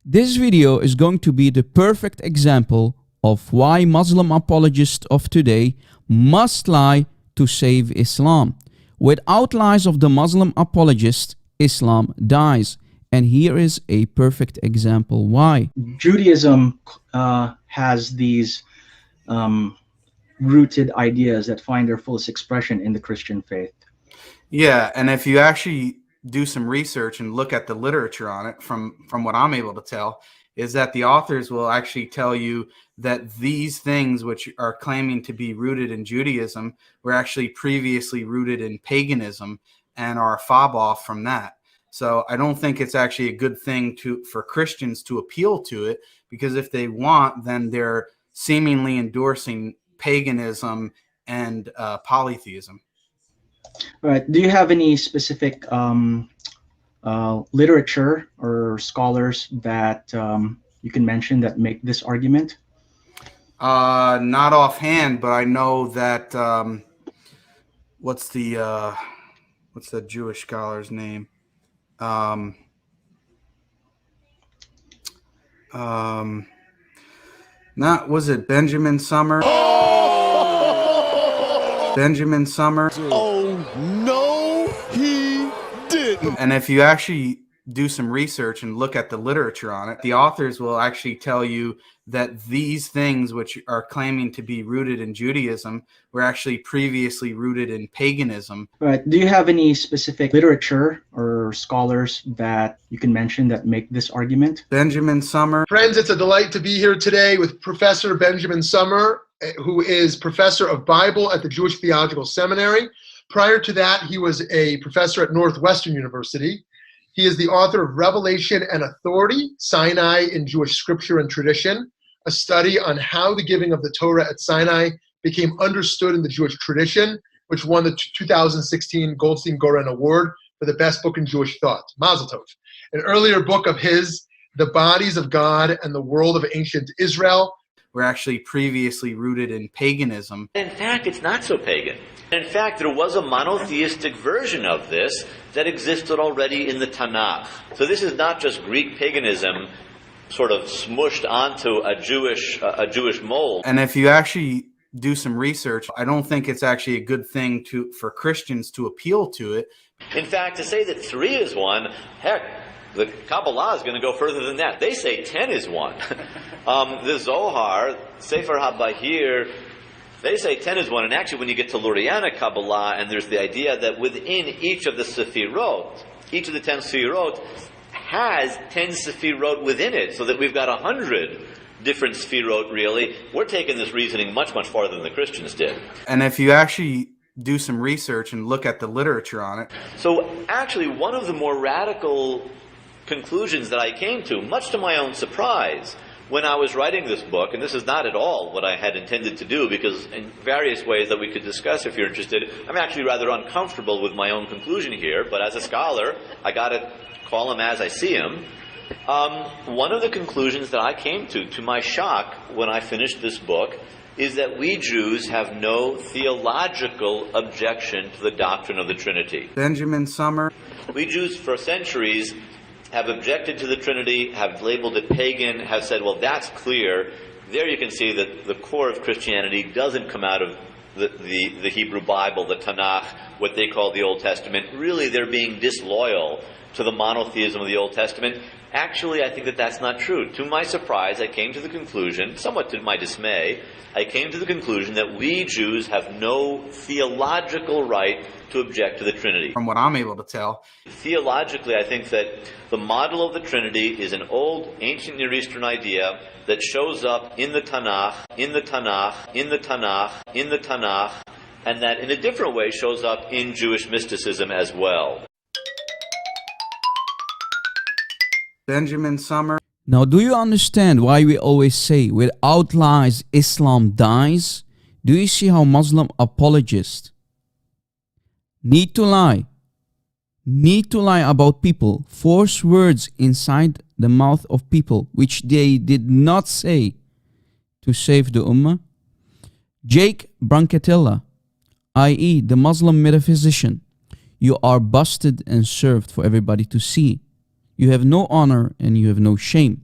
This video is going to be the perfect example of why Muslim apologists of today must lie to save Islam. Without lies of the Muslim apologist, Islam dies. And here is a perfect example why. Judaism has these rooted ideas that find their fullest expression in the Christian faith. Yeah, and if you actually do some research and look at the literature on it, from what I'm able to tell, is that the authors will actually tell you that these things which are claiming to be rooted in Judaism were actually previously rooted in paganism and are a fob off from that. So I don't think it's actually a good thing for Christians to appeal to it, because if they want, then they're seemingly endorsing paganism and polytheism. Right. Do you have any specific literature or scholars that you can mention that make this argument? Not offhand, but I know that what's the Jewish scholar's name? Was it Benjamin Summer? Benjamin Summer. Oh, no, he didn't. And if you actually do some research and look at the literature on it, the authors will actually tell you that these things which are claiming to be rooted in Judaism were actually previously rooted in paganism. Right. Do you have any specific literature or scholars that you can mention that make this argument? Benjamin Summer. Friends, it's a delight to be here today with Professor Benjamin Summer, who is professor of Bible at the Jewish Theological Seminary. Prior to that, he was a professor at Northwestern University. He is the author of Revelation and Authority, Sinai in Jewish Scripture and Tradition, a study on how the giving of the Torah at Sinai became understood in the Jewish tradition, which won the 2016 Goldstein-Goren Award for the best book in Jewish thought, Mazel Tov. An earlier book of his, The Bodies of God and the World of Ancient Israel, were actually previously rooted in paganism. In fact, it's not so pagan. In fact, there was a monotheistic version of this that existed already in the Tanakh. So this is not just Greek paganism sort of smushed onto a Jewish mold. And if you actually do some research, I don't think it's actually a good thing for Christians to appeal to it. In fact, to say that 3 is 1, heck, the Kabbalah is going to go further than that. They say 10 is 1. The Zohar, Sefer HaBahir, they say 10 is 1. And actually, when you get to Luriana Kabbalah, and there's the idea that within each of the Sefirot, each of the 10 Sefirot has 10 Sefirot within it, so that we've got 100 different Sefirot, really. We're taking this reasoning much, much farther than the Christians did. And if you actually do some research and look at the literature on it. So actually, one of the more radical conclusions that I came to, much to my own surprise, when I was writing this book, and this is not at all what I had intended to do, because in various ways that we could discuss if you're interested, I'm actually rather uncomfortable with my own conclusion here, but as a scholar, I got to call them as I see them. One of the conclusions that I came to my shock, when I finished this book, is that we Jews have no theological objection to the doctrine of the Trinity. Benjamin Summer. We Jews for centuries have objected to the Trinity, have labeled it pagan, have said, well, that's clear. There you can see that the core of Christianity doesn't come out of the Hebrew Bible, the Tanakh, what they call the Old Testament. Really, they're being disloyal to the monotheism of the Old Testament. Actually, I think that that's not true. To my surprise, I came to the conclusion, somewhat to my dismay, I came to the conclusion that we Jews have no theological right to object to the Trinity. From what I'm able to tell. Theologically, I think that the model of the Trinity is an old, ancient Near Eastern idea that shows up in the Tanakh, in the Tanakh, in the Tanakh, in the Tanakh, and that in a different way shows up in Jewish mysticism as well. Benjamin Summer. Now, do you understand why we always say, without lies, Islam dies? Do you see how Muslim apologists need to lie about people, force words inside the mouth of people which they did not say to save the Ummah? Jake Brancatella, i.e. the Muslim metaphysician, you are busted and served for everybody to see. You have no honor and you have no shame.